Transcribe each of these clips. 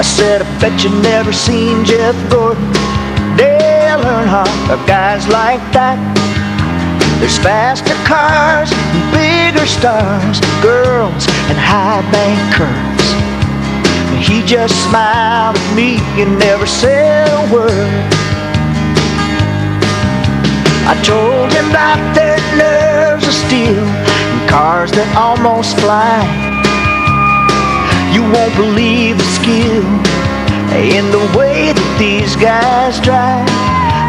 I said, I bet you never seen Jeff Gordon, Dale Earnhardt, or guys like that. There's faster cars, and bigger stars, girls, and high bank curves. And he just smiled at me and never said a word. I told him about their nerves of steel and cars that almost fly. You won't believe the skill in the way that these guys drive.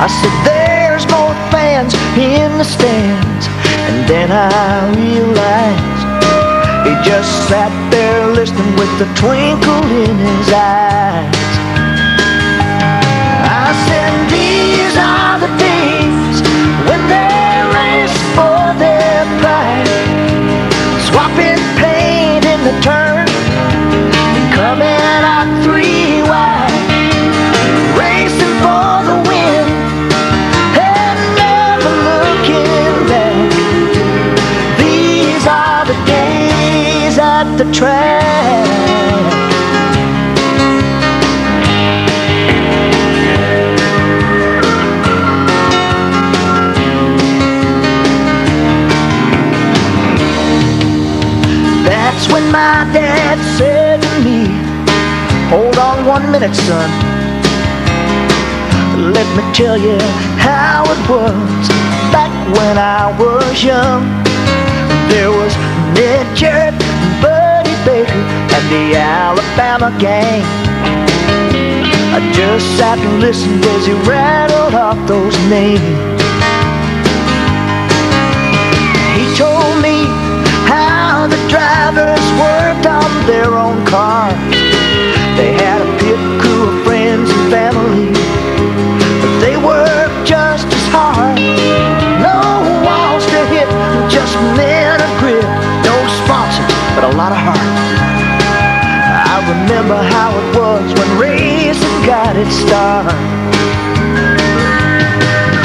I said, there's more fans in the stands. And then I realized he just sat there listening with a twinkle in his eyes. I said, these are the days when they race for their pride, swapping paint in the turn, coming out 3 wide, racing for the win, and never looking back. These are the days at the track. That's when my dad said to me, hold on 1 minute, son. Let me tell you how it was back when I was young. There was Ned Jarrett, Buddy Baker, and the Alabama gang. I just sat and listened as he rattled off those names. He told me how the drivers worked on their own car. They had a pit crew of friends and family, but they worked just as hard. No walls to hit, just men of grit. No sponsor, but a lot of heart. I remember how it was when racing got its start.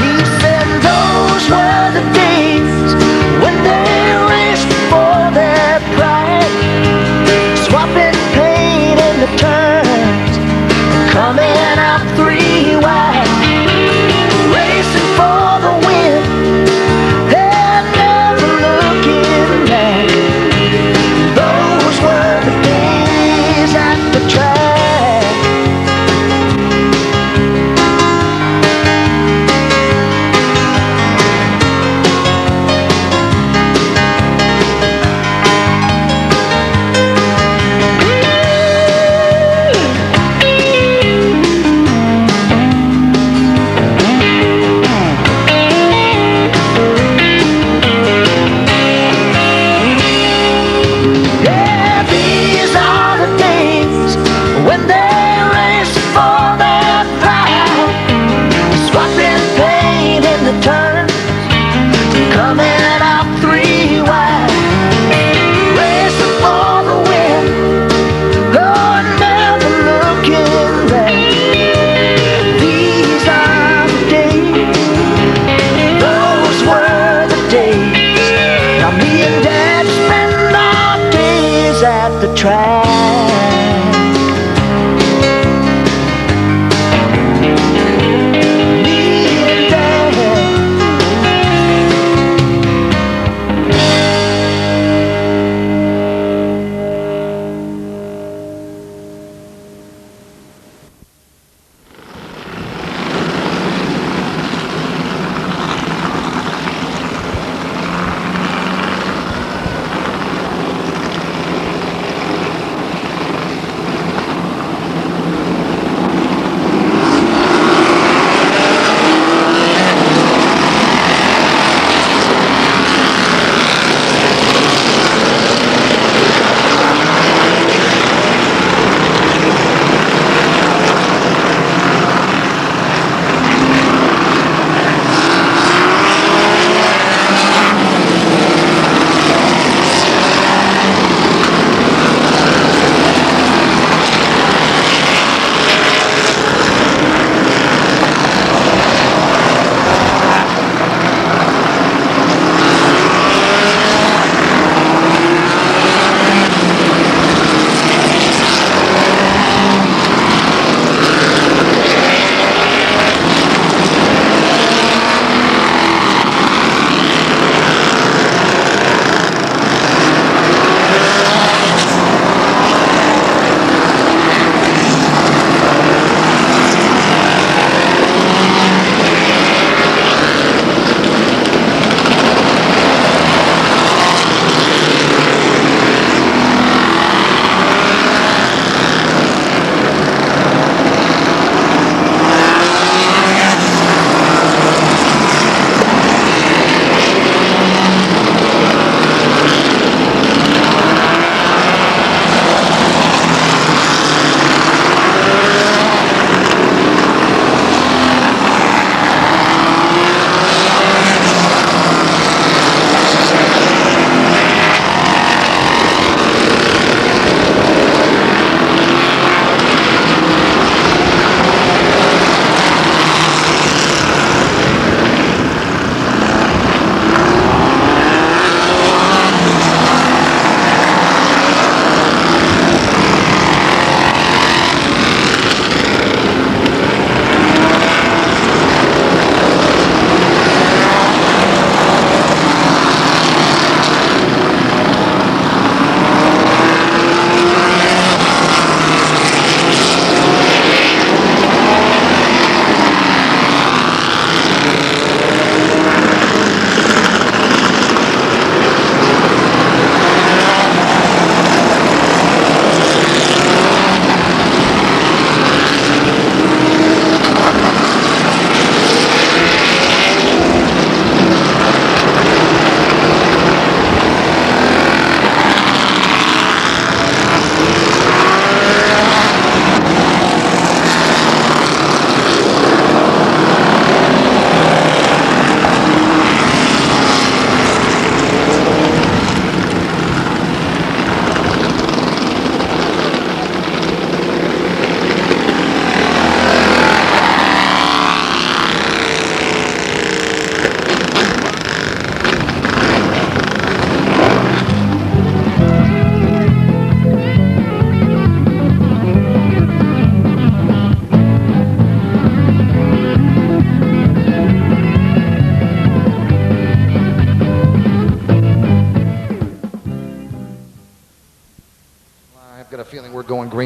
He said those were the days when they raced for their pride, swapping paint in the turns, coming out 3 wide, racing for the win, and never looking back. Those were the days at the track.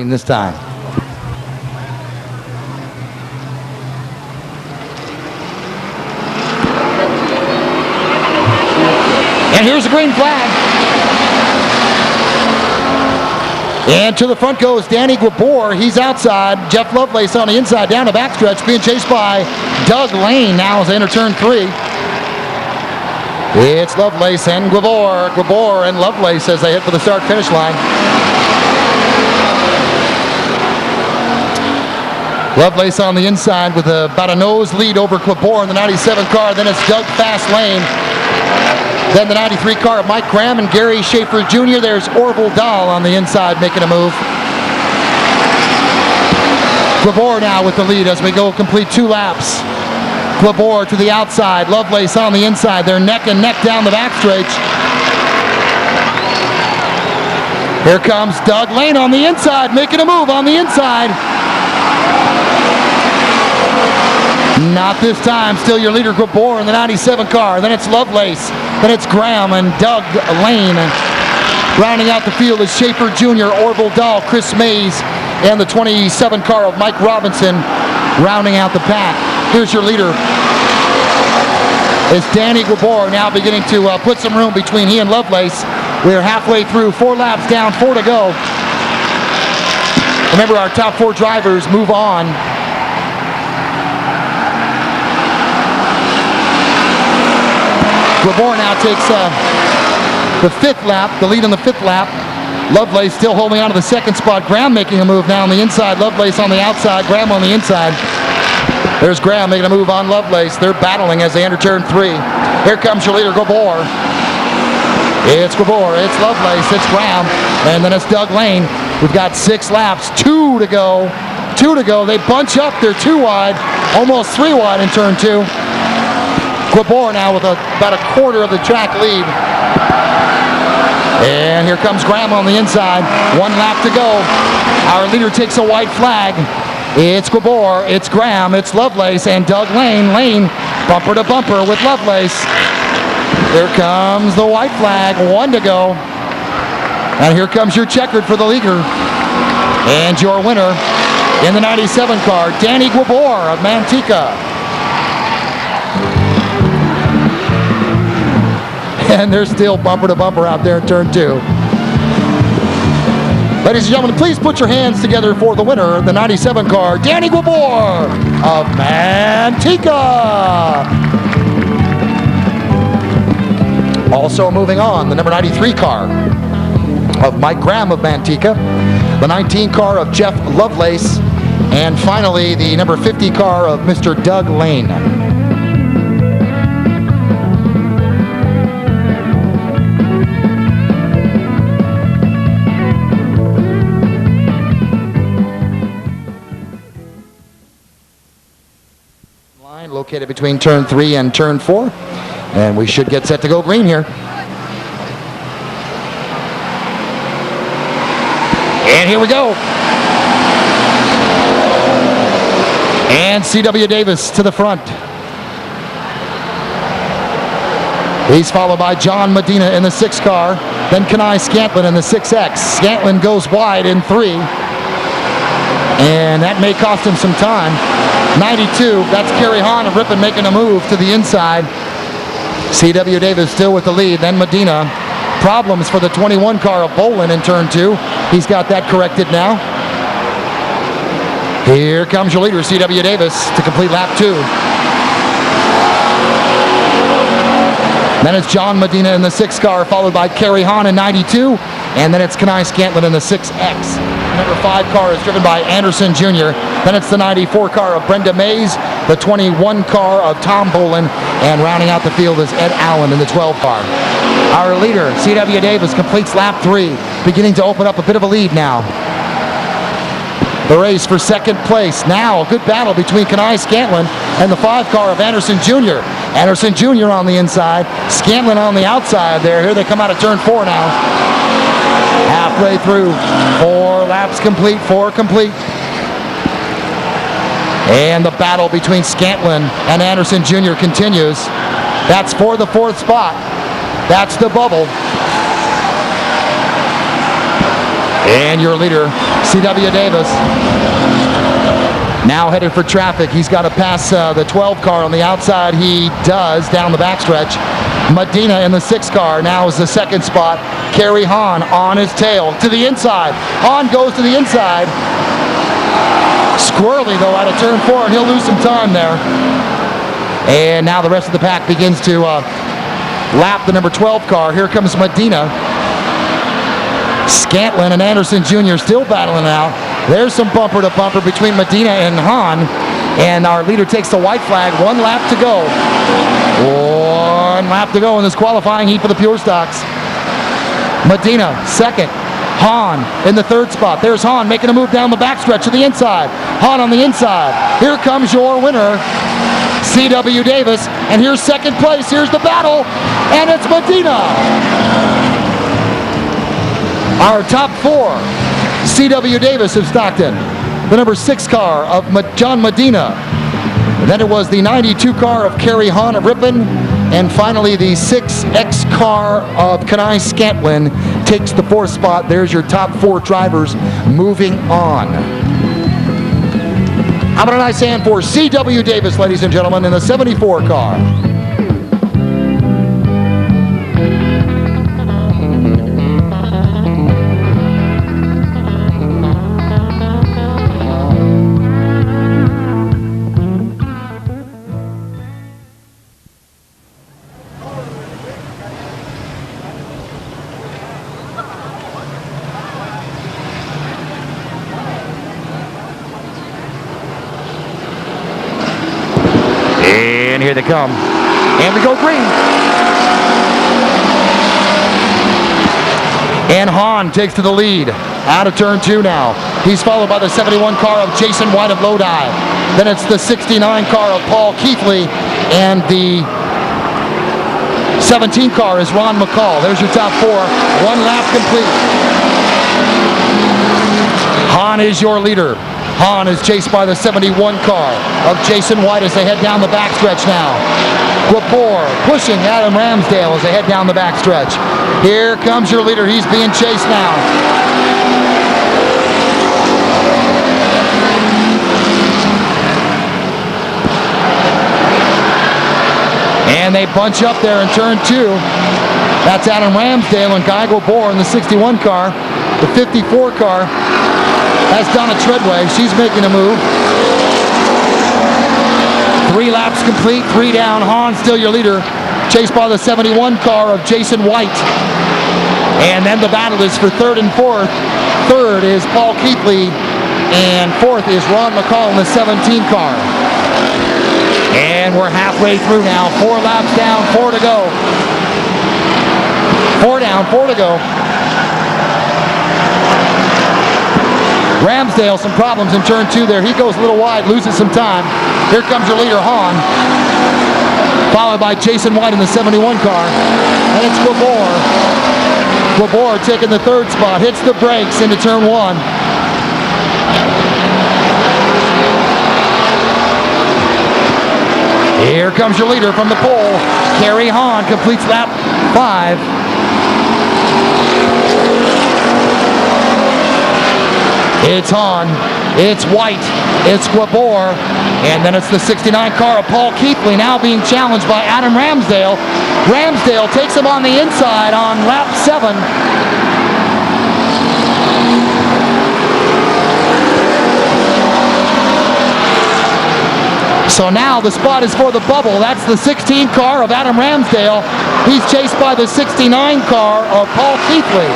green this time. And here's the green flag. And to the front goes Danny Guabor. He's outside. Jeff Lovelace on the inside down the backstretch, being chased by Doug Lane now as they enter turn 3. It's Lovelace and Guabor. Guabor and Lovelace as they hit for the start-finish line. Lovelace on the inside with about a nose lead over Guabor in the 97 car. Then it's Doug Fast Lane. Then the 93 car of Mike Graham and Gary Schaefer Jr. There's Orville Dahl on the inside making a move. Guabor now with the lead as we go complete 2 laps. Guabor to the outside. Lovelace on the inside. They're neck and neck down the backstretch. Here comes Doug Lane on the inside, making a move on the inside. Not this time. Still your leader, Guabor in the 97 car. Then it's Lovelace. Then it's Graham and Doug Lane. Rounding out the field is Schaefer Jr., Orville Dahl, Chris Mays, and the 27 car of Mike Robinson rounding out the pack. Here's your leader. It's Danny Guabor now beginning to put some room between he and Lovelace. We're halfway through. 4 laps down, 4 to go. Remember, our top 4 drivers move on. Guabor now takes the 5th lap, the lead on the 5th lap. Lovelace still holding on to the 2nd spot. Graham making a move now on the inside. Lovelace on the outside. Graham on the inside. There's Graham making a move on Lovelace. They're battling as they enter turn 3. Here comes your leader, Guabor. It's Guabor. It's Lovelace. It's Graham. And then it's Doug Lane. We've got 6 laps. 2 to go. 2 to go. They bunch up. They're 2 wide. Almost 3 wide in turn 2. Guabor now with about a quarter of the track lead. And here comes Graham on the inside. 1 lap to go. Our leader takes a white flag. It's Guabor, it's Graham, it's Lovelace, and Doug Lane. Lane bumper to bumper with Lovelace. Here comes the white flag. 1 to go. And here comes your checkered for the leader. And your winner in the 97 car, Danny Guabor of Manteca. And they're still bumper to bumper out there in turn 2. Ladies and gentlemen, please put your hands together for the winner, the 97 car, Danny Guabor of Manteca. Also moving on, the number 93 car of Mike Graham of Manteca, the 19 car of Jeff Lovelace, and finally the number 50 car of Mr. Doug Lane. Located between turn 3 and turn 4, and we should get set to go green here. And here we go. And C.W. Davis to the front. He's followed by John Medina in the 6 car, then Kenai Scantlin in the 6X. Scantlin goes wide in 3, and that may cost him some time. 92, that's Kerry Hahn of Ripon making a move to the inside. C.W. Davis still with the lead, then Medina. Problems for the 21 car of Bolin in turn 2. He's got that corrected now. Here comes your leader, C.W. Davis, to complete lap 2. Then it's John Medina in the 6 car, followed by Kerry Hahn in 92. And then it's Kenai Scantlin in the 6X. Number 5 car is driven by Anderson Jr. Then it's the 94 car of Brenda Mays, the 21 car of Tom Bolin, and rounding out the field is Ed Allen in the 12 car. Our leader, C.W. Davis, completes lap 3, beginning to open up a bit of a lead now. The race for 2nd place. Now a good battle between Kenai Scantlin and the 5 car of Anderson Jr. Anderson Jr. on the inside, Scantlin on the outside there. Here they come out of turn 4 now. Halfway through, 4 laps complete, 4 complete. And the battle between Scantlin and Anderson Jr. continues. That's for the 4th spot. That's the bubble. And your leader, C.W. Davis now headed for traffic. He's got to pass the 12 car on the outside. He does down the backstretch. Medina in the 6 car now is the second spot. Kerry Hahn on his tail to the inside. Hahn goes to the inside. Squirrely though out of turn 4, and he'll lose some time there. And now the rest of the pack begins to lap the number 12 car. Here comes Medina. Scantlin and Anderson Jr. still battling it out. There's some bumper to bumper between Medina and Hahn. And our leader takes the white flag. 1 lap to go. 1 lap to go in this qualifying heat for the Pure Stocks. Medina, second. Hahn in the 3rd spot. There's Hahn making a move down the backstretch to the inside. Hahn on the inside. Here comes your winner, C.W. Davis. And here's second place. Here's the battle. And it's Medina. Our top 4, C.W. Davis of Stockton. The number 6 car of John Medina. Then it was the 92 car of Kerry Hahn of Ripon. And finally, the 6X car of Kenai Scantlin takes the 4th spot. There's your top 4 drivers moving on. How about a nice hand for C.W. Davis, ladies and gentlemen, in the 74 car. And here they come. And we go green. And Hahn takes to the lead. Out of turn 2 now. He's followed by the 71 car of Jason White of Lodi. Then it's the 69 car of Paul Keithley. And the 17 car is Ron McCall. There's your top 4. 1 lap complete. Hahn is your leader. Hahn is chased by the 71 car of Jason White as they head down the backstretch now. Rapport pushing Adam Ramsdale as they head down the backstretch. Here comes your leader. He's being chased now. And they bunch up there in turn 2. That's Adam Ramsdale and Guy Gabor in the 61 car. The 54 car. That's Donna Treadway. She's making a move. 3 laps complete, 3 down. Hahn still your leader. Chased by the 71 car of Jason White. And then the battle is for 3rd and 4th. 3rd is Paul Keithley. And 4th is Ron McCall in the 17 car. And we're halfway through now. 4 laps down, 4 to go. 4 down, 4 to go. Ramsdale, some problems in turn 2 there. He goes a little wide, loses some time. Here comes your leader, Hahn. Followed by Jason White in the 71 car. And it's Gabor. Gabor taking the 3rd spot. Hits the brakes into turn 1. Here comes your leader from the pole. Kerry Hahn completes lap 5. It's Hahn, it's White, it's Gabor, and then it's the 69 car of Paul Keithley now being challenged by Adam Ramsdale. Ramsdale takes him on the inside on lap 7. So now the spot is for the bubble. That's the 16 car of Adam Ramsdale. He's chased by the 69 car of Paul Keithley.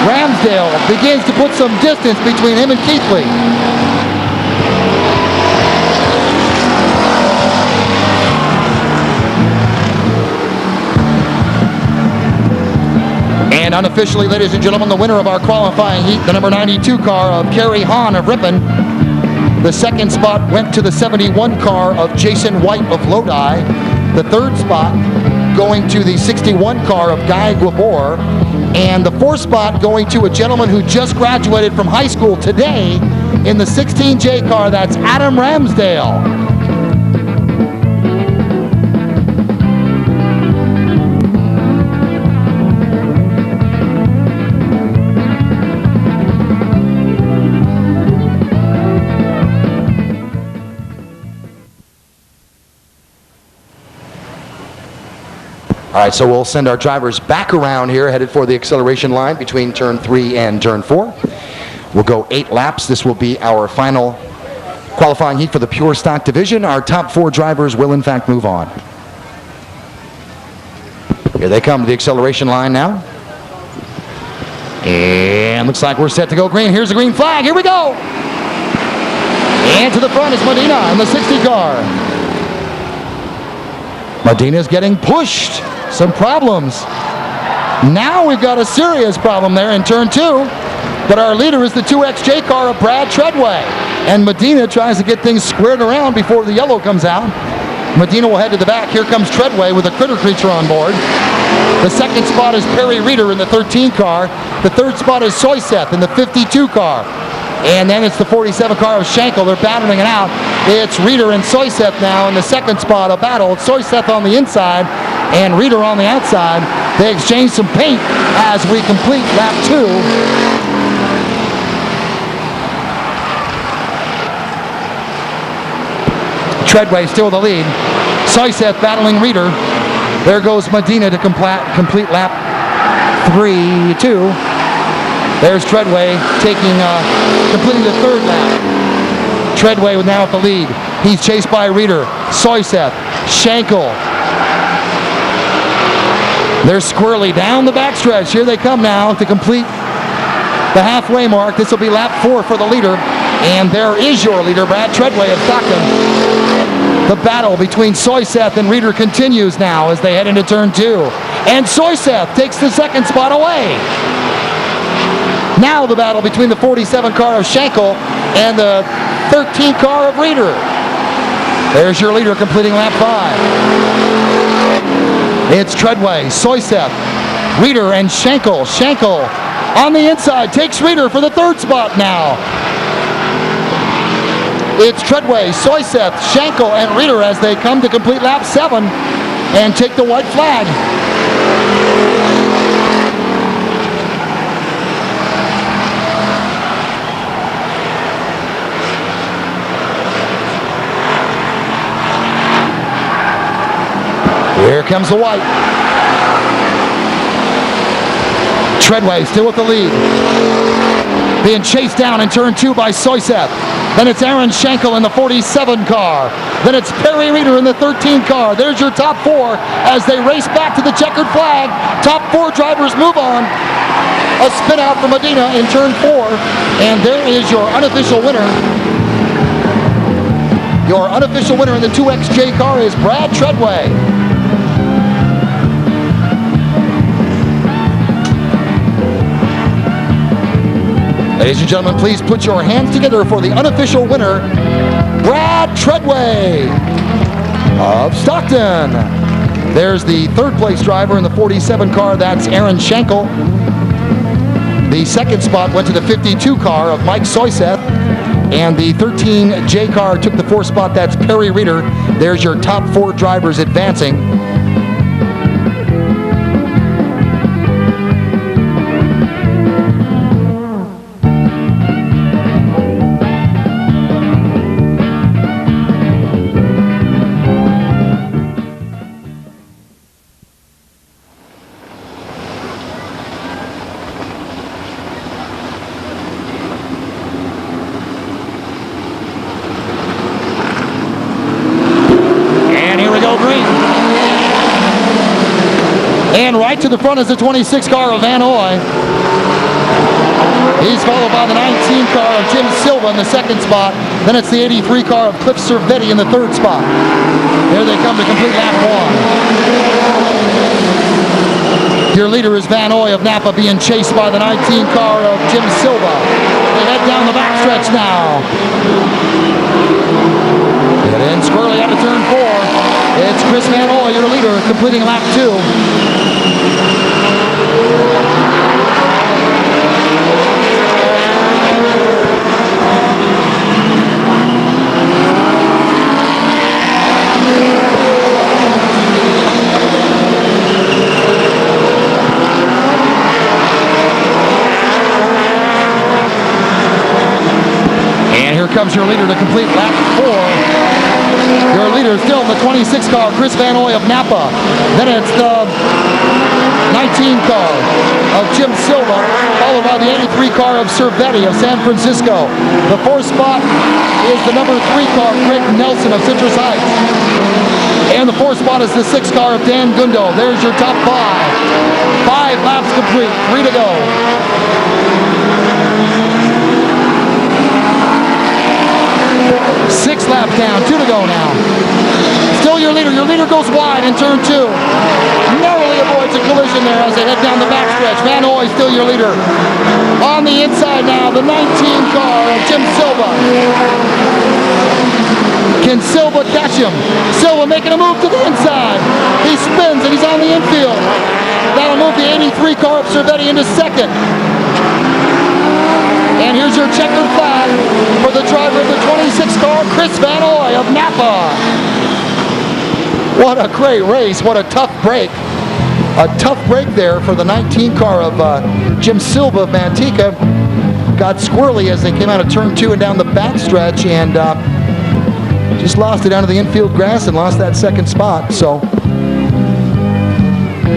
Ramsdale begins to put some distance between him and Keithley. And unofficially, ladies and gentlemen, the winner of our qualifying heat, the number 92 car of Kerry Hahn of Ripon. The 2nd spot went to the 71 car of Jason White of Lodi. The 3rd spot going to the 61 car of Guy Gabor. And the 4th spot going to a gentleman who just graduated from high school today in the 16J car. That's Adam Ramsdale. All right, so we'll send our drivers back around here, headed for the acceleration line between turn 3 and turn 4. We'll go 8 laps. This will be our final qualifying heat for the pure stock division. Our top 4 drivers will, in fact, move on. Here they come to the acceleration line now. And looks like we're set to go green. Here's the green flag. Here we go. And to the front is Medina in the 60 car. Medina's getting pushed. Some problems. Now we've got a serious problem there in turn 2. But our leader is the 2XJ car of Brad Treadway. And Medina tries to get things squared around before the yellow comes out. Medina will head to the back. Here comes Treadway with a critter creature on board. The second spot is Perry Reeder in the 13 car. The third spot is Soyseth in the 52 car. And then it's the 47 car of Schenkel. They're battling it out. It's Reeder and Soyseth now in the second spot, a battle. It's Soyseth on the inside and Reeder on the outside. They exchange some paint as we complete lap 2. Treadway still the lead. Soyseth battling Reeder. There goes Medina to complete lap 3-2. There's Treadway completing the third lap. Treadway now at the lead. He's chased by Reeder, Soyseth, Schenkel. They're squirrely down the backstretch. Here they come now to complete the halfway mark. This will be lap 4 for the leader. And there is your leader, Brad Treadway of Stockton. The battle between Soyseth and Reeder continues now as they head into turn 2. And Soyseth takes the second spot away. Now the battle between the 47 car of Schenkel and the 13 car of Reeder. There's your leader completing lap 5. It's Treadway, Soyseth, Reeder, and Schenkel. Schenkel on the inside takes Reeder for the third spot now. It's Treadway, Soyseth, Schenkel, and Reeder as they come to complete lap 7 and take the white flag. Here comes the white. Treadway still with the lead. Being chased down in turn 2 by Soyseth. Then it's Aaron Schenkel in the 47 car. Then it's Perry Reeder in the 13 car. There's your top 4 as they race back to the checkered flag. Top 4 drivers move on. A spin out for Medina in turn 4. And there is your unofficial winner. Your unofficial winner in the 2XJ car is Brad Treadway. Ladies and gentlemen, please put your hands together for the unofficial winner, Brad Treadway of Stockton. There's the third place driver in the 47 car, that's Aaron Schenkel. The second spot went to the 52 car of Mike Soyseth. And the 13J car took the 4th spot, that's Perry Reeder. There's your top 4 drivers advancing. And right to the front is the 26 car of Van Hoy. He's followed by the 19 car of Jim Silva in the second spot. Then it's the 83 car of Cliff Cervetti in the third spot. Here they come to complete lap 1. Your leader is Van Hoy of Napa being chased by the 19 car of Jim Silva. They head down the backstretch now. Get in squirrely out of turn 4. It's Chris Van Hoy, your leader, completing lap 2. And here comes your leader to complete lap 4. Your leader still in the 26 car, Chris Van Oy of Napa. Then it's the 19 car of Jim Silva, followed by the 83 car of Cervetti of San Francisco. The 4th spot is the number 3 car, Greg Nelson of Citrus Heights. And the 4th spot is the 6th car of Dan Gundo. There's your top 5. 5 laps complete, 3 to go. 6 laps down, 2 to go now. Still your leader. Your leader goes wide in turn 2. Narrowly avoids a collision there as they head down the backstretch. Van Oy still your leader. On the inside now, the 19 car of Jim Silva. Can Silva catch him? Silva making a move to the inside. He spins and he's on the infield. That'll move the 83 car of Cervetti into second. And here's your checkered flag for the driver of the 26 car, Chris Van Oy of Napa. What a great race. What a tough break. A tough break there for the 19 car of Jim Silva of Manteca. Got squirrely as they came out of turn 2 and down the backstretch, and just lost it out of the infield grass and lost that second spot. So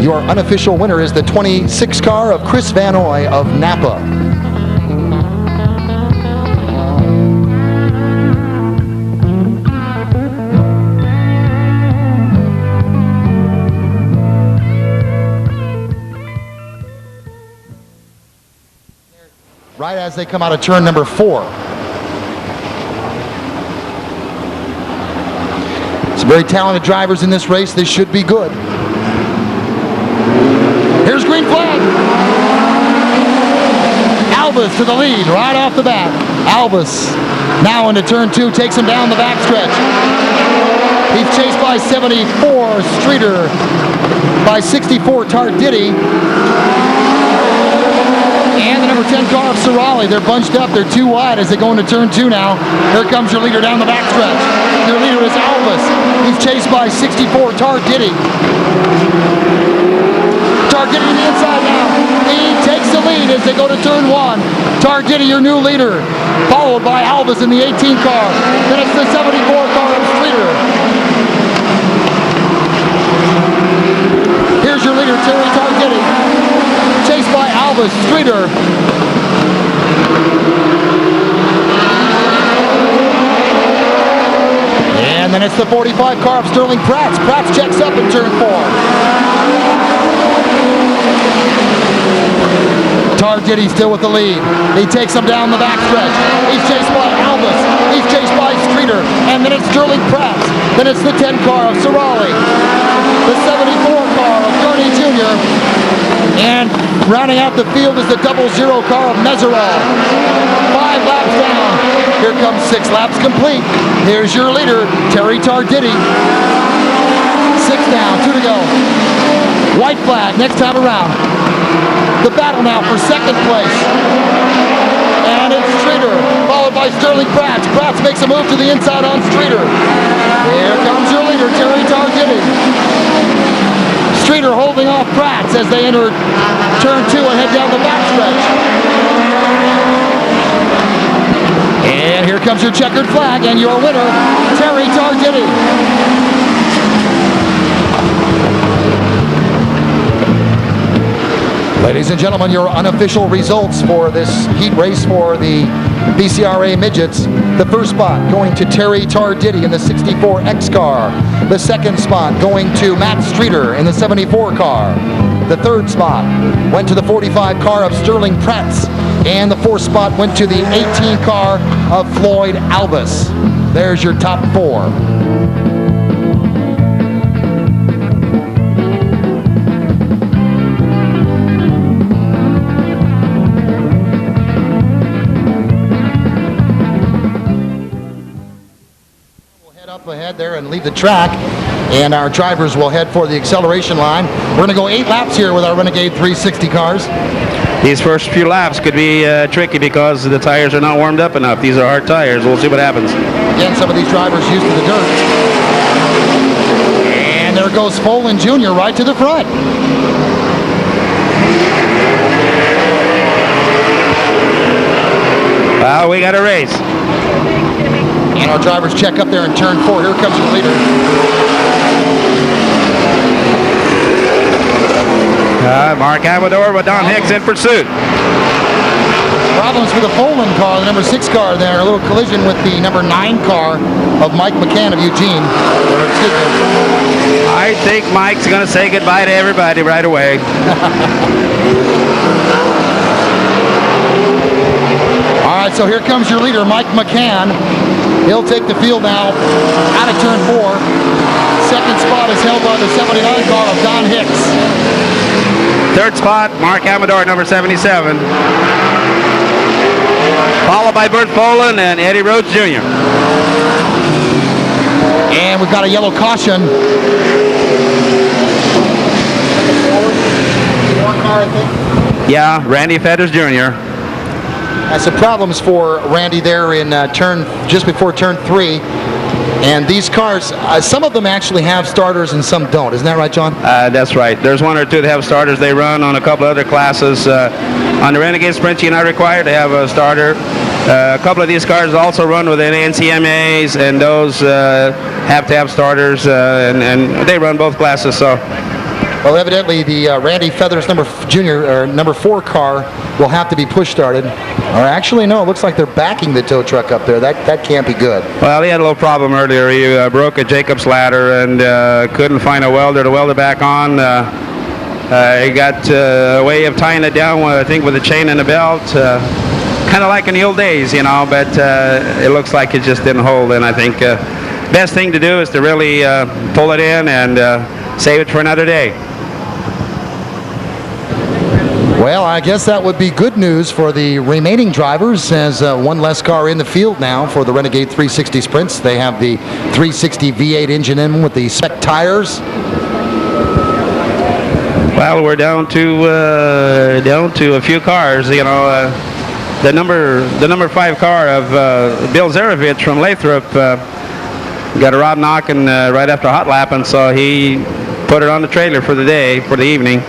your unofficial winner is the 26 car of Chris Van Oy of Napa. Right as they come out of turn number 4. Some very talented drivers in this race. This should be good. Here's green flag. Albus to the lead right off the bat. Albus now into turn 2, takes him down the backstretch. He's chased by 74 Streeter, by 64 Tarditi. And the number 10 car of Sorali. They're bunched up. They're too wide as they go into turn 2 now. Here comes your leader down the backstretch. Your leader is Albus. He's chased by 64 Tarditi. Tarditi to the inside now. He takes the lead as they go to turn 1. Tarditi, your new leader, followed by Albus in the 18 car. Then it's the 74 car of Streeter. Here's your leader, Terry Tarditi. Chased by Albus, Streeter. And then it's the 45 car of Sterling Prats. Prats checks up in turn 4. Tarditi still with the lead. He takes him down the backstretch. He's chased by Albus. He's chased by Streeter. And then it's Sterling Prats. Then it's the 10 car of Sorali. The 74 car of Gurney Jr. And rounding out the field is the 00 car of Meserol. 5 laps down. Here comes 6 laps complete. Here's your leader, Terry Tarditi. 6 down, 2 to go. White flag next time around. The battle now for second place. And it's Streeter, followed by Sterling Prats. Prats makes a move to the inside on Streeter. Here comes your leader, Terry Tarditi. Streeter holding off Prats as they enter turn 2 and head down the backstretch. And here comes your checkered flag and your winner, Terry Tarditi. Ladies and gentlemen, your unofficial results for this heat race for the BCRA Midgets. The first spot going to Terry Tarditi in the 64X car. The second spot going to Matt Streeter in the 74 car. The third spot went to the 45 car of Sterling Prats. And the fourth spot went to the 18 car of Floyd Albus. There's your top 4. Ahead there and leave the track, and our drivers will head for the acceleration line. We're going to go 8 laps here with our Renegade 360 cars. These first few laps could be tricky because the tires are not warmed up enough. These are hard tires. We'll see what happens. Again, some of these drivers used to the dirt. And there goes Folan Jr. right to the front. Well, we got a race. And our drivers check up there in turn 4. Here comes your leader. Mark Amador with Don Hicks in pursuit. Problems with the Poland car, the number 6 car there. A little collision with the number 9 car of Mike McCann of Eugene. I think Mike's going to say goodbye to everybody right away. All right, so here comes your leader, Mike McCann. He'll take the field now out of turn 4. Second spot is held by the 79 car of Don Hicks. Third spot, Mark Amador, number 77. Followed by Bert Folan and Eddie Rhodes Jr. And we've got a yellow caution. Yeah, Randy Feathers Jr. Had some problems for Randy there in just before turn 3. And these cars, some of them actually have starters and some don't. Isn't that right, John? That's right. There's one or two that have starters. They run on a couple other classes. On the Renegade Sprint, you're not required to have a starter. A couple of these cars also run with NCMAs, and those have to have starters, and they run both classes. So, well, evidently the Randy Feathers number 4 car will have to be push started. Or actually, no, it looks like they're backing the tow truck up there. That can't be good. Well, he had a little problem earlier. He broke a Jacob's ladder and couldn't find a welder to weld it back on. He got a way of tying it down, I think, with a chain and a belt. Kind of like in the old days, you know, but it looks like it just didn't hold. And I think best thing to do is to really pull it in and save it for another day. Well, I guess that would be good news for the remaining drivers, as one less car in the field now for the Renegade 360 Sprints. They have the 360 V8 engine in with the spec tires. Well, we're down to a few cars. You know, the number 5 car of Bill Zarevich from Lathrop got a rod knocking right after hot lapping, so he put it on the trailer for the day, for the evening.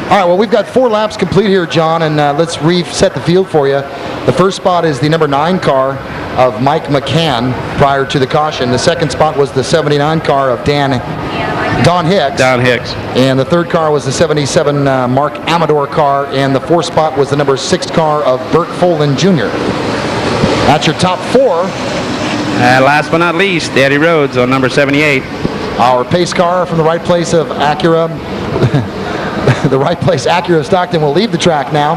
All right, well, we've got 4 laps complete here, John, and let's reset the field for you. The first spot is the number 9 car of Mike McCann prior to the caution. The second spot was the 79 car of Don Hicks. Don Hicks. And the third car was the 77 Mark Amador car, and the fourth spot was the number 6 car of Bert Folan Jr. That's your top 4. And last but not least, Eddie Rhodes on number 78. Our pace car from the right place of Acura. The right place, Acura of Stockton, will leave the track now.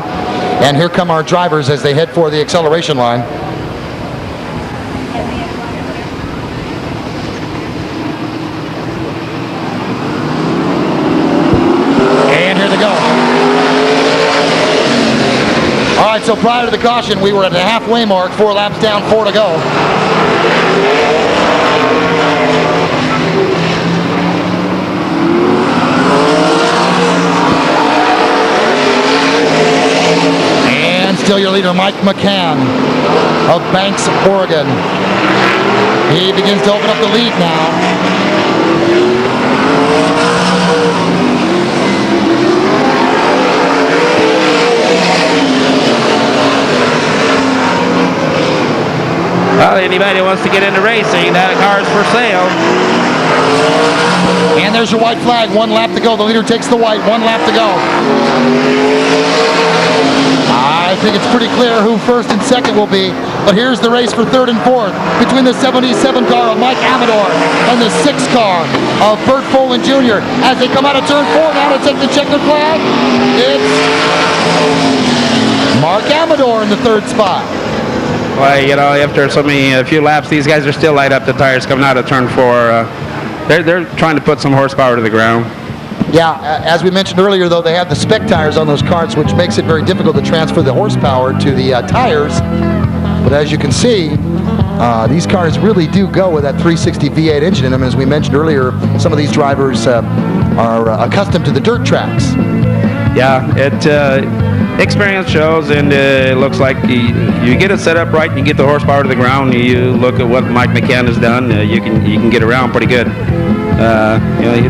And here come our drivers as they head for the acceleration line. And here they go. All right, so prior to the caution, we were at the halfway mark, 4 laps down, 4 to go. Still your leader, Mike McCann of Banks, Oregon. He begins to open up the lead now. Well, anybody who wants to get into racing, that car's for sale. And there's your white flag, 1 lap to go. The leader takes the white, 1 lap to go. I think it's pretty clear who first and second will be, but here's the race for third and fourth between the 77 car of Mike Amador and the 6 car of Bert Folan Jr. As they come out of turn 4 now to take the checkered flag, it's Mark Amador in the 3rd spot. Well, you know, after a few laps, these guys are still light up the tires coming out of turn 4. They're trying to put some horsepower to the ground. Yeah, as we mentioned earlier, though, they have the spec tires on those carts, which makes it very difficult to transfer the horsepower to the tires. But as you can see, these cars really do go with that 360 V8 engine in them. As we mentioned earlier, some of these drivers are accustomed to the dirt tracks. Yeah, experience shows, and it looks like you get it set up right, you get the horsepower to the ground, you look at what Mike McCann has done, you can get around pretty good.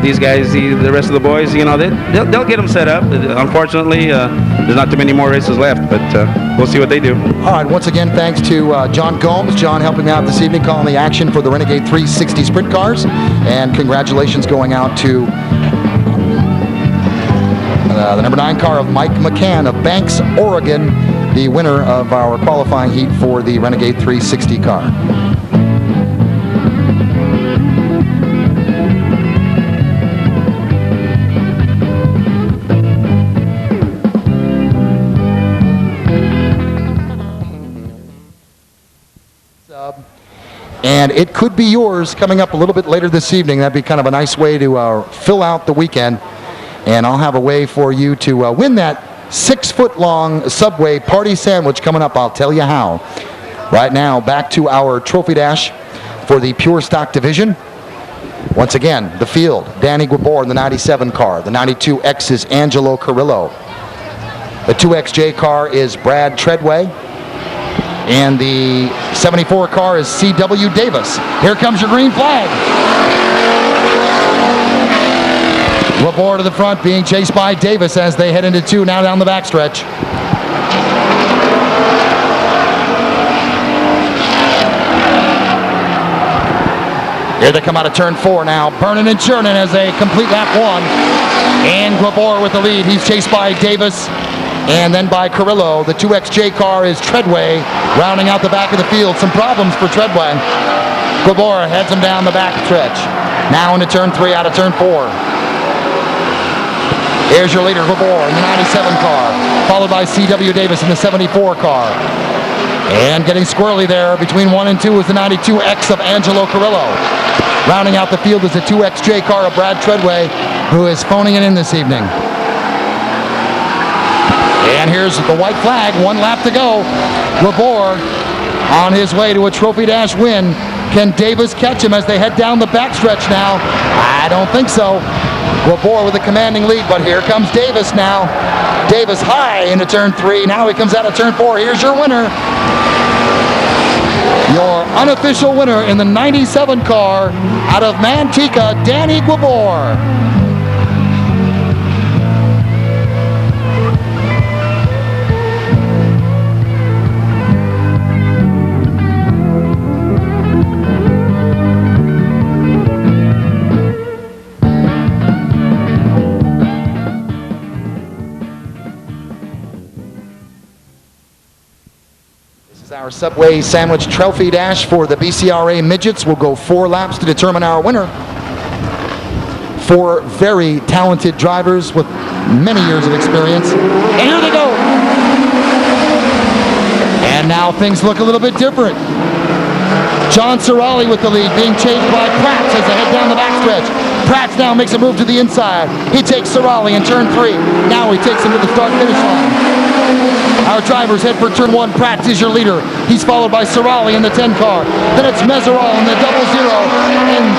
These guys, the rest of the boys, they'll get them set up. Unfortunately, there's not too many more races left, but we'll see what they do. All right, once again, thanks to John Gomes. John helping me out this evening, calling the action for the Renegade 360 Sprint Cars. And congratulations going out to the number 9 car of Mike McCann of Banks, Oregon, the winner of our qualifying heat for the Renegade 360 car. And it could be yours coming up a little bit later this evening. That'd be kind of a nice way to fill out the weekend. And I'll have a way for you to win that 6-foot-long Subway party sandwich coming up. I'll tell you how. Right now, back to our trophy dash for the Pure Stock Division. Once again, the field, Danny Guibor in the 97 car. The 92X is Angelo Carrillo. The 2XJ car is Brad Treadway. And the 74 car is C.W. Davis. Here comes your green flag. Guibor to the front, being chased by Davis as they head into 2 now down the backstretch. Here they come out of turn 4 now, burning and churning as they complete lap 1. And Guibor with the lead. He's chased by Davis and then by Carrillo. The 2XJ car is Treadway, rounding out the back of the field. Some problems for Treadway. Guibor heads him down the back stretch. Now into turn 3 out of turn 4. Here's your leader, Guibor, in the 97 car, followed by C.W. Davis in the 74 car. And getting squirrely there between 1 and 2 is the 92X of Angelo Carrillo. Rounding out the field is the 2XJ car of Brad Treadway, who is phoning it in this evening. And here's the white flag, 1 lap to go. Guibor on his way to a Trophy Dash win. Can Davis catch him as they head down the backstretch now? I don't think so. Guibor with a commanding lead, but here comes Davis now. Davis high into turn 3. Now he comes out of turn 4. Here's your winner. Your unofficial winner in the 97 car out of Manteca, Danny Guibor. Our Subway Sandwich Trophy Dash for the BCRA Midgets. Will go 4 laps to determine our winner. 4 very talented drivers with many years of experience. And here they go. And now things look a little bit different. John Cirali with the lead, being chased by Prats as they head down the backstretch. Prats now makes a move to the inside. He takes Cirali in turn 3. Now he takes him to the start-finish line. Our drivers head for turn 1. Prats is your leader. He's followed by Cirali in the 10 car. Then it's Meserol in the 00 and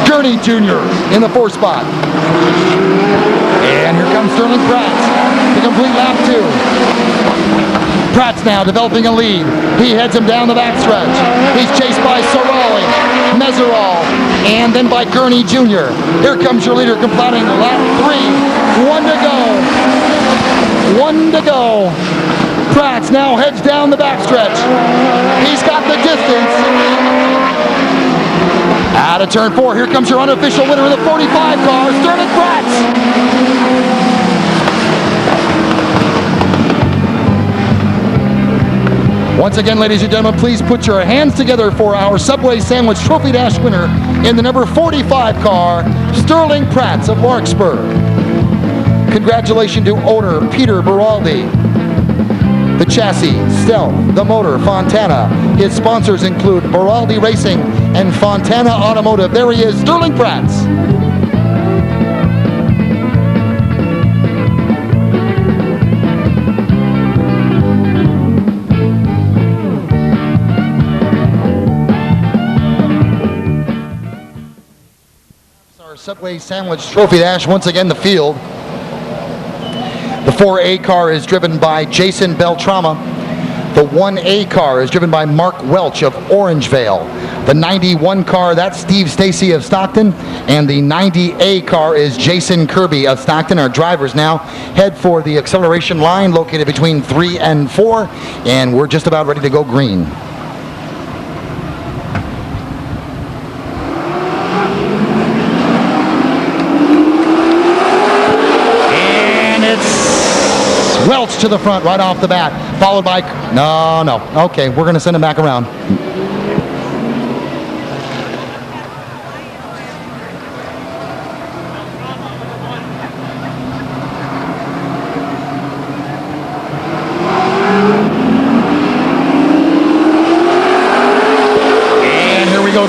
Gurney Jr. in the 4 spot. And here comes Sterling Prats to complete lap 2. Prats now developing a lead. He heads him down the backstretch. He's chased by Cirali, Meserol, and then by Gurney Jr. Here comes your leader completing lap 3. 1 to go. 1 to go. Prats now heads down the backstretch. He's got the distance. Out of turn 4, here comes your unofficial winner of the 45 car, Sterling Prats. Once again, ladies and gentlemen, please put your hands together for our Subway Sandwich Trophy Dash winner in the number 45 car, Sterling Prats of Larkspur. Congratulations to owner Peter Beraldi. The chassis, Stealth, the motor, Fontana. His sponsors include Beraldi Racing and Fontana Automotive. There he is, Sterling Prats. Our Subway Sandwich Trophy Dash, once again the field. The 4A car is driven by Jason Beltrama. The 1A car is driven by Mark Welch of Orangevale. The 91 car, that's Steve Stacy of Stockton. And the 90A car is Jason Kirby of Stockton. Our drivers now head for the acceleration line located between 3 and 4. And we're just about ready to go green. And it's Welch to the front right off the bat, followed by... No. Okay, we're going to send him back around.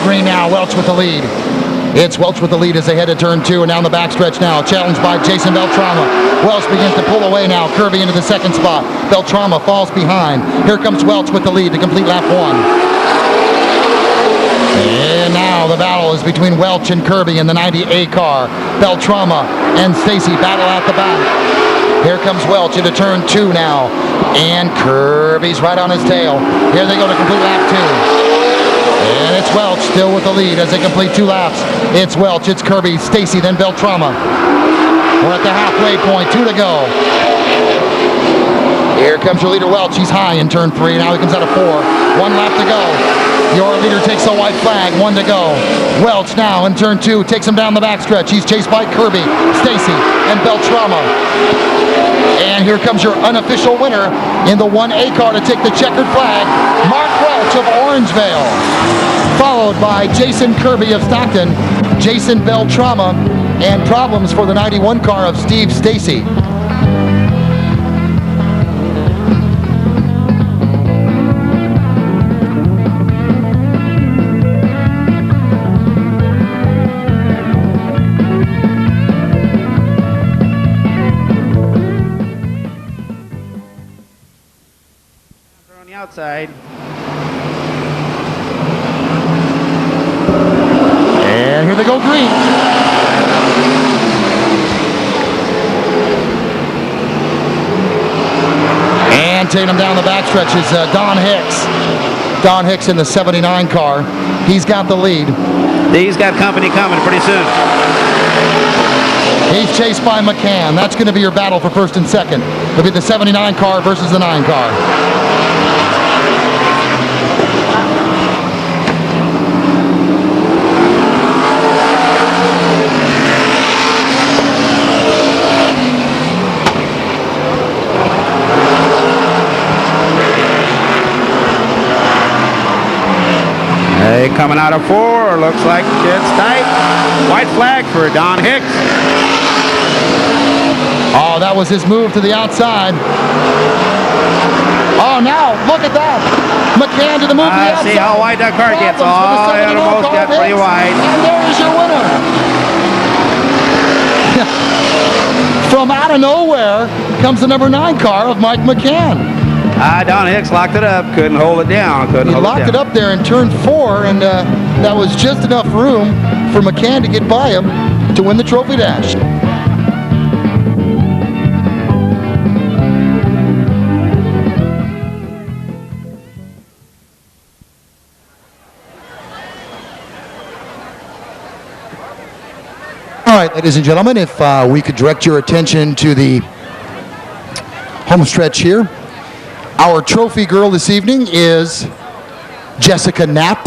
Green now, Welch with the lead. It's Welch with the lead as they head to turn 2 and down the backstretch now. Challenged by Jason Beltrama. Welch begins to pull away now. Kirby into the second spot. Beltrama falls behind. Here comes Welch with the lead to complete lap 1. And now the battle is between Welch and Kirby in the 90A car. Beltrama and Stacy battle at the back. Here comes Welch into turn 2 now. And Kirby's right on his tail. Here they go to complete lap 2. And it's Welch still with the lead as they complete 2 laps. It's Welch, it's Kirby, Stacy, then Beltrama. We're at the halfway point, 2 to go. Here comes your leader Welch. He's high in turn 3. Now he comes out of 4. 1 lap to go. Your leader takes a white flag. 1 to go. Welch now in turn 2 takes him down the backstretch. He's chased by Kirby, Stacy, and Beltrama. And here comes your unofficial winner in the 1A car to take the checkered flag, Mark Welch of Orangevale. Followed by Jason Kirby of Stockton, Jason Beltrama, and problems for the 91 car of Steve Stacy. Outside. And here they go green. And taking them down the backstretch is Don Hicks. Don Hicks in the 79 car. He's got the lead. He's got company coming pretty soon. He's chased by McCann. That's going to be your battle for first and second. It'll be the 79 car versus the 9 car. Coming out of 4, looks like it's tight. White flag for Don Hicks. Oh, that was his move to the outside. Oh, now, look at that. McCann to the move to the outside. See how wide that car gets. Oh, it almost got pretty wide. And there's your winner. From out of nowhere comes the number 9 car of Mike McCann. Don Hicks locked it up, couldn't hold it down. He locked it up there in turn 4, and that was just enough room for McCann to get by him to win the trophy dash. All right, ladies and gentlemen, if we could direct your attention to the home stretch here. Our trophy girl this evening is Jessica Knapp,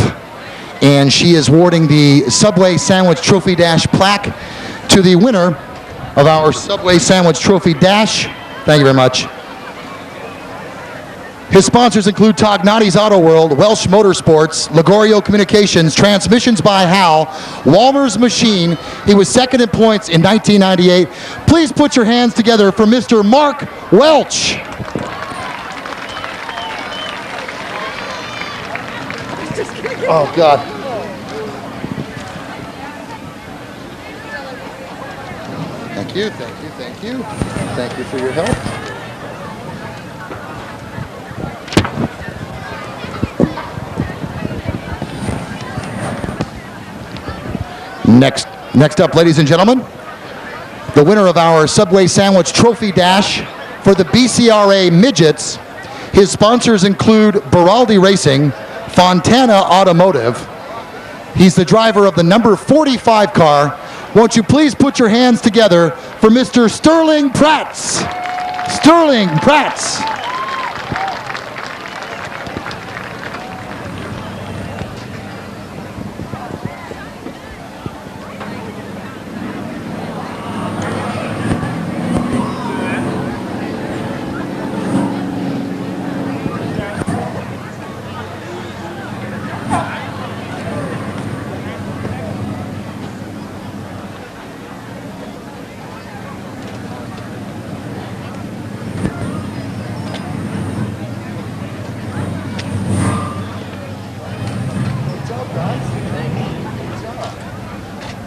and she is awarding the Subway Sandwich Trophy Dash plaque to the winner of our Subway Sandwich Trophy Dash. Thank you very much. His sponsors include Tognotti's Auto World, Welsh Motorsports, Ligorio Communications, Transmissions by Hal, Walmer's Machine. He was second in points in 1998. Please put your hands together for Mr. Mark Welch. Oh, God. Thank you, thank you, thank you. Thank you for your help. Next up, ladies and gentlemen, the winner of our Subway Sandwich Trophy Dash for the BCRA Midgets. His sponsors include Baraldi Racing, Fontana Automotive, He's the driver of the number 45 car. Won't you please put your hands together for Mr. Sterling Pratz. Sterling Pratz.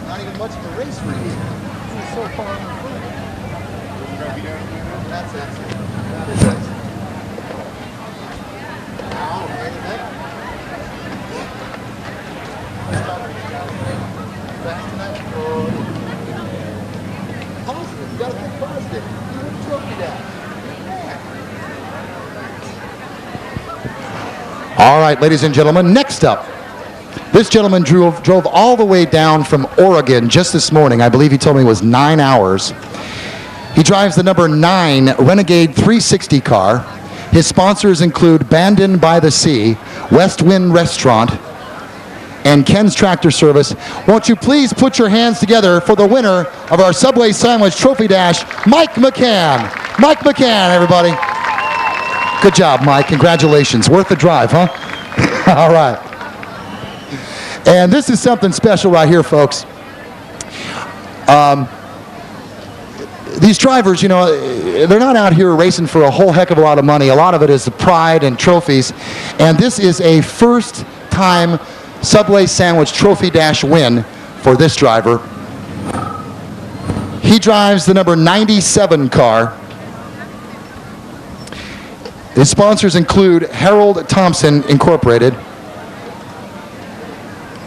Not even much of a race for you. You're so far in front. That's it. That is it. Now, wait a minute. Fast enough. Positive. You gotta think positive. You wouldn't trophy that. All right, ladies and gentlemen, next up. This gentleman drove all the way down from Oregon just this morning. I believe he told me it was 9 hours. He drives the number 9 Renegade 360 car. His sponsors include Bandon by the Sea, West Wind Restaurant, and Ken's Tractor Service. Won't you please put your hands together for the winner of our Subway Sandwich Trophy Dash, Mike McCann. Mike McCann, everybody. Good job, Mike. Congratulations. Worth the drive, huh? All right. And this is something special right here, folks. These drivers, you know, they're not out here racing for a whole heck of a lot of money. A lot of it is the pride and trophies. And this is a first-time Subway Sandwich Trophy Dash win for this driver. He drives the number 97 car. His sponsors include Harold Thompson Incorporated,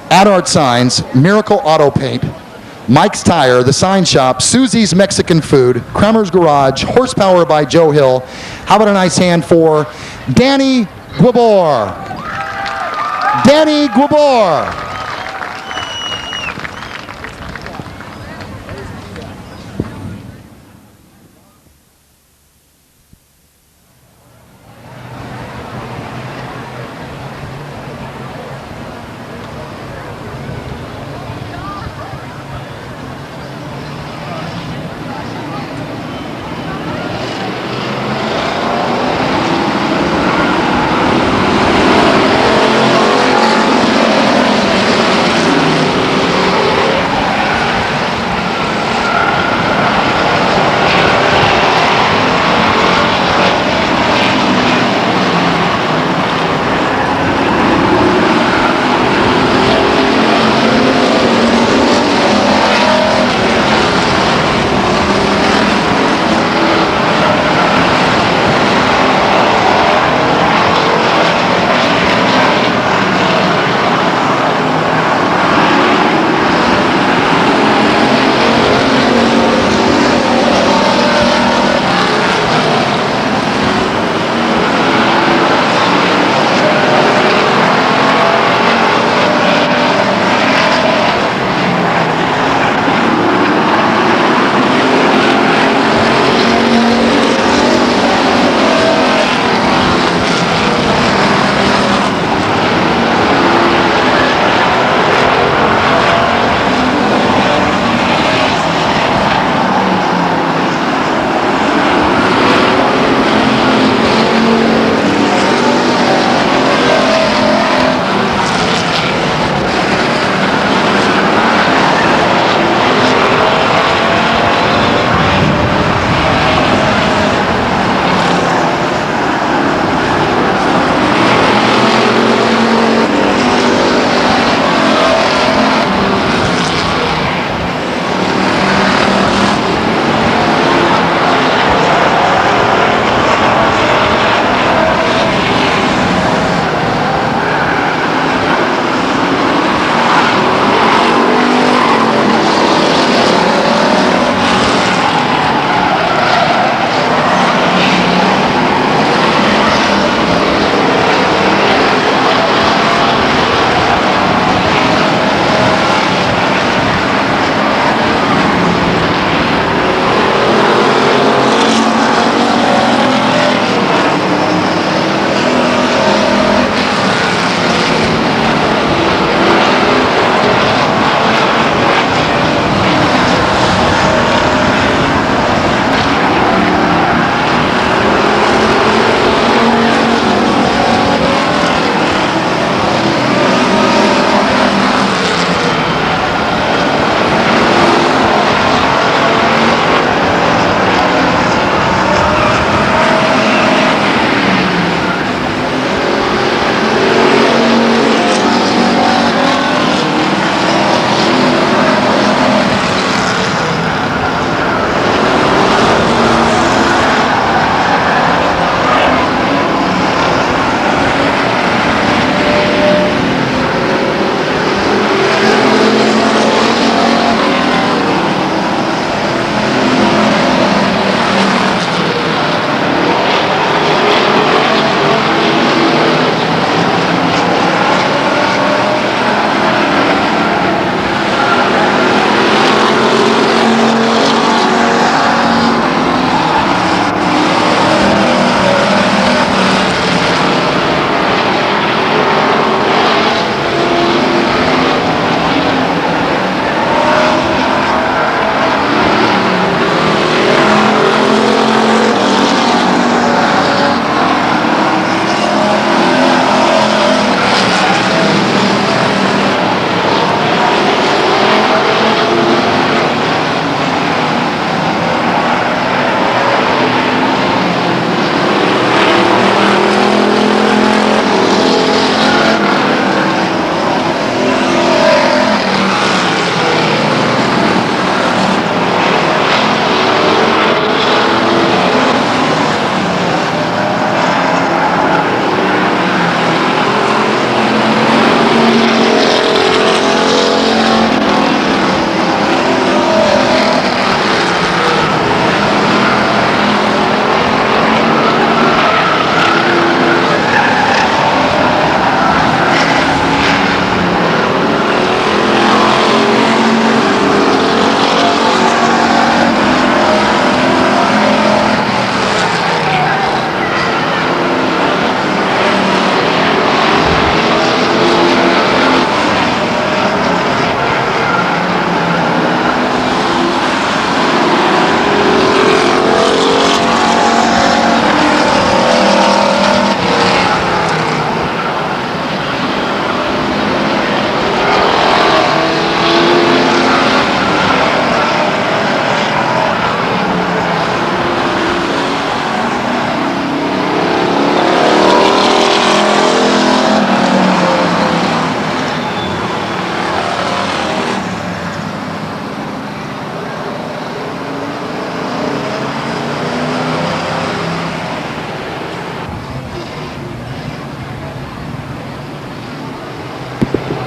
Adart Signs, Miracle Auto Paint, Mike's Tire, The Sign Shop, Susie's Mexican Food, Kramer's Garage, Horsepower by Joe Hill. How about a nice hand for Danny Guibor? Danny Guibor.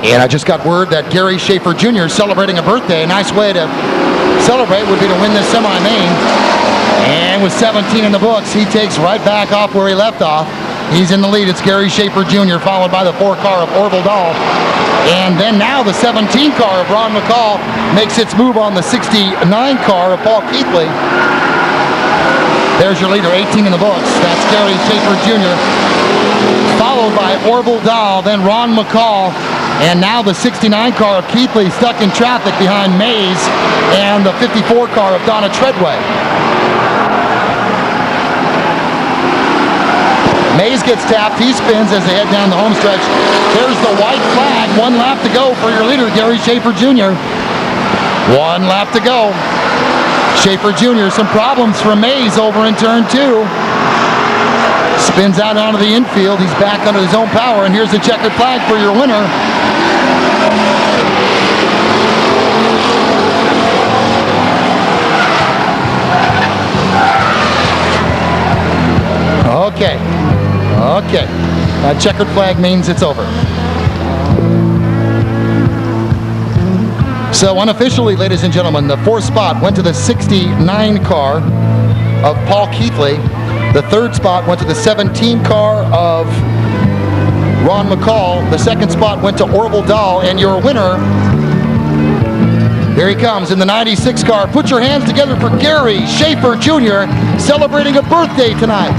And I just got word that Gary Schaefer Jr. is celebrating a birthday. A nice way to celebrate would be to win this semi-main. And with 17 in the books, he takes right back off where he left off. He's in the lead. It's Gary Schaefer Jr., followed by the 4 car of Orville Dahl. And then now the 17 car of Ron McCall makes its move on the 69 car of Paul Keithley. There's your leader, 18 in the books. That's Gary Schaefer Jr., followed by Orville Dahl, then Ron McCall. And now the 69 car of Keithley stuck in traffic behind Mays and the 54 car of Donna Treadway. Mays gets tapped. He spins as they head down the home stretch. There's the white flag. 1 lap to go for your leader, Gary Schaefer Jr. 1 lap to go. Schaefer Jr., some problems for Mays over in turn 2. Spins out onto the infield. He's back under his own power, and here's the checkered flag for your winner. Okay. That checkered flag means it's over. So unofficially, ladies and gentlemen, the 4th spot went to the 69 car of Paul Keithley. The 3rd spot went to the 17 car of Ron McCall. The 2nd spot went to Orville Dahl. And your winner, here he comes in the 96 car. Put your hands together for Gary Schaefer Jr., celebrating a birthday tonight.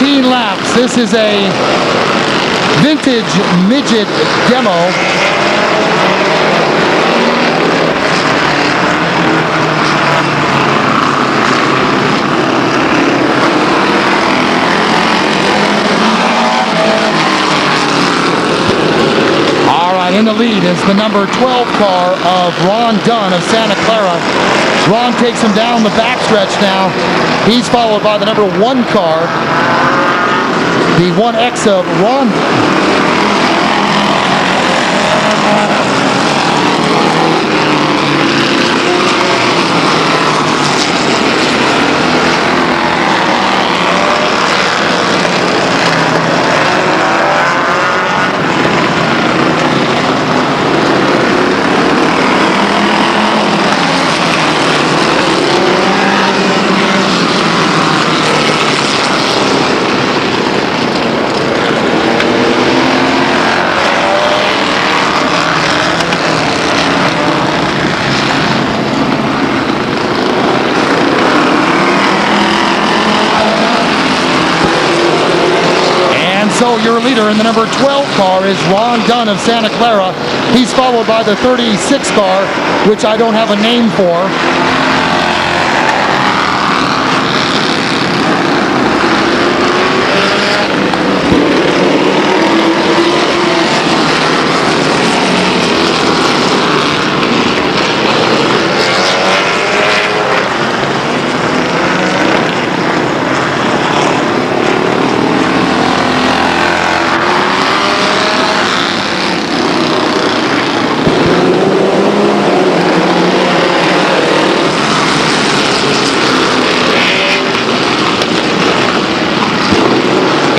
Laps. This is a vintage midget demo. All right, in the lead is the number 12 car of Ron Dunn of Santa Clara. Ron takes him down the backstretch now. He's followed by the number 1 car, the 1X of Ron. So your leader in the number 12 car is Ron Dunn of Santa Clara. He's followed by the 36 car, which I don't have a name for.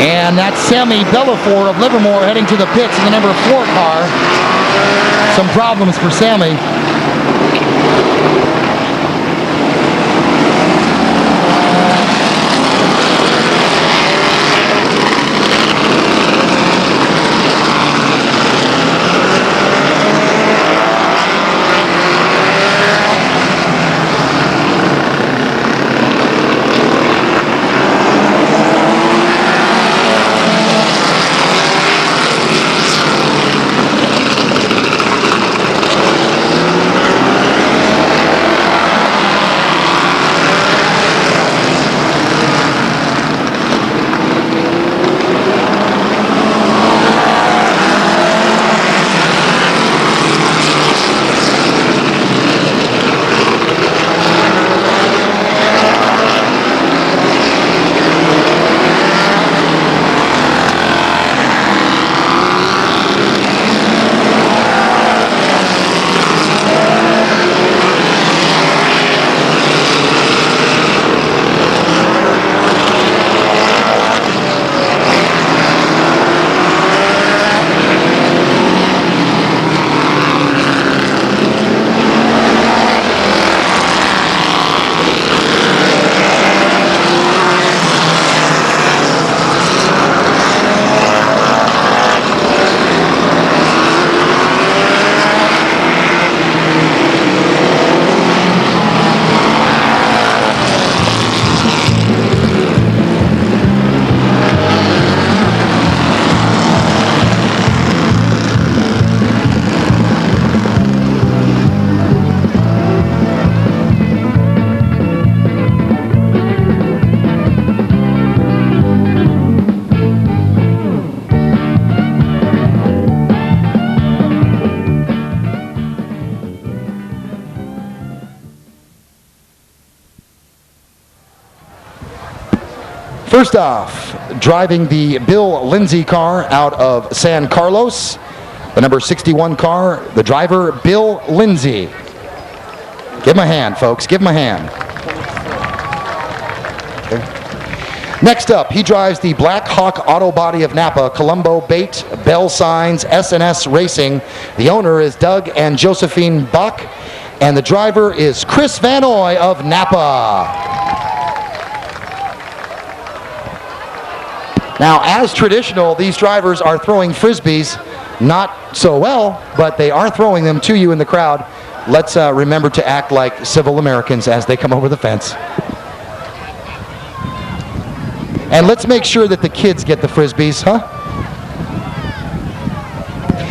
And that's Sammy Bellafor of Livermore heading to the pits in the number 4 car. Some problems for Sammy. First off, driving the Bill Lindsay car out of San Carlos, the number 61 car, the driver, Bill Lindsay. Give him a hand, folks. Give him a hand. Okay. Next up, he drives the Black Hawk Auto Body of Napa, Colombo Bait, Bell Signs, S&S Racing. The owner is Doug and Josephine Buck, and the driver is Chris Van Oy of Napa. Now, as traditional, these drivers are throwing Frisbees, not so well, but they are throwing them to you in the crowd. Let's remember to act like civil Americans as they come over the fence. And let's make sure that the kids get the Frisbees, huh?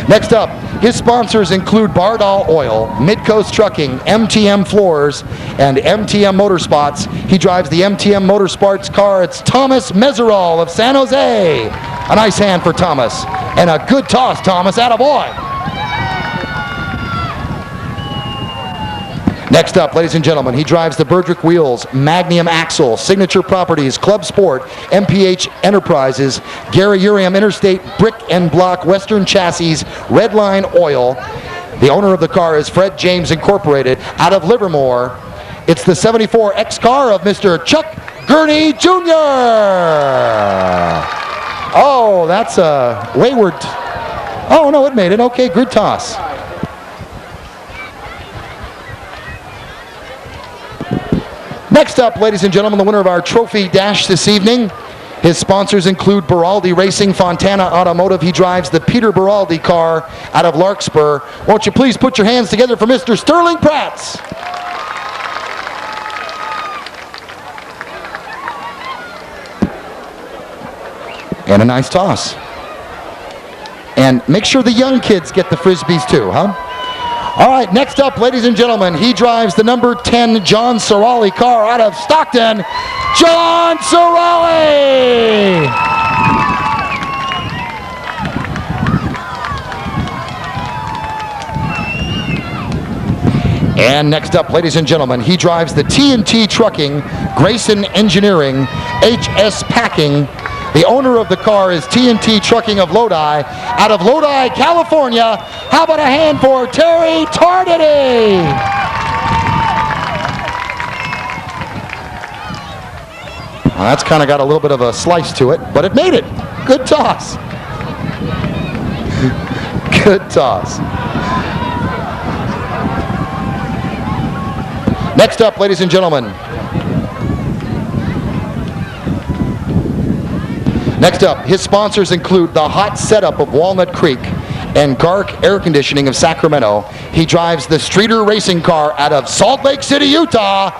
Next up, his sponsors include Bardol Oil, Midcoast Trucking, MTM Floors, and MTM Motorspots. He drives the MTM Motorsports car. It's Thomas Meserol of San Jose. A nice hand for Thomas. And a good toss, Thomas. Attaboy. Next up, ladies and gentlemen, he drives the Burdrick Wheels, Magnum Axle, Signature Properties, Club Sport, MPH Enterprises, Gary Uriam Interstate Brick and Block, Western Chassis, Redline Oil. The owner of the car is Fred James Incorporated out of Livermore. It's the 74 X car of Mr. Chuck Gurney Jr. Oh, that's a wayward. Oh, no, it made it. Okay, good toss. Next up, ladies and gentlemen, the winner of our trophy dash this evening. His sponsors include Beraldi Racing, Fontana Automotive. He drives the Peter Beraldi car out of Larkspur. Won't you please put your hands together for Mr. Sterling Pratz. And a nice toss. And make sure the young kids get the Frisbees too, huh? All right, next up, ladies and gentlemen, he drives the number 10 John Sorali car out of Stockton. John Sorali! And next up, ladies and gentlemen, he drives the T&T Trucking, Grayson Engineering, HS Packing. The owner of the car is T&T Trucking of Lodi, out of Lodi, California. How about a hand for Terry Tardity? Well, that's kind of got a little bit of a slice to it, but it made it. Good toss. Good toss. Next up, ladies and gentlemen. Next up, his sponsors include the Hot Setup of Walnut Creek and Gark Air Conditioning of Sacramento. He drives the Streeter Racing car out of Salt Lake City, Utah.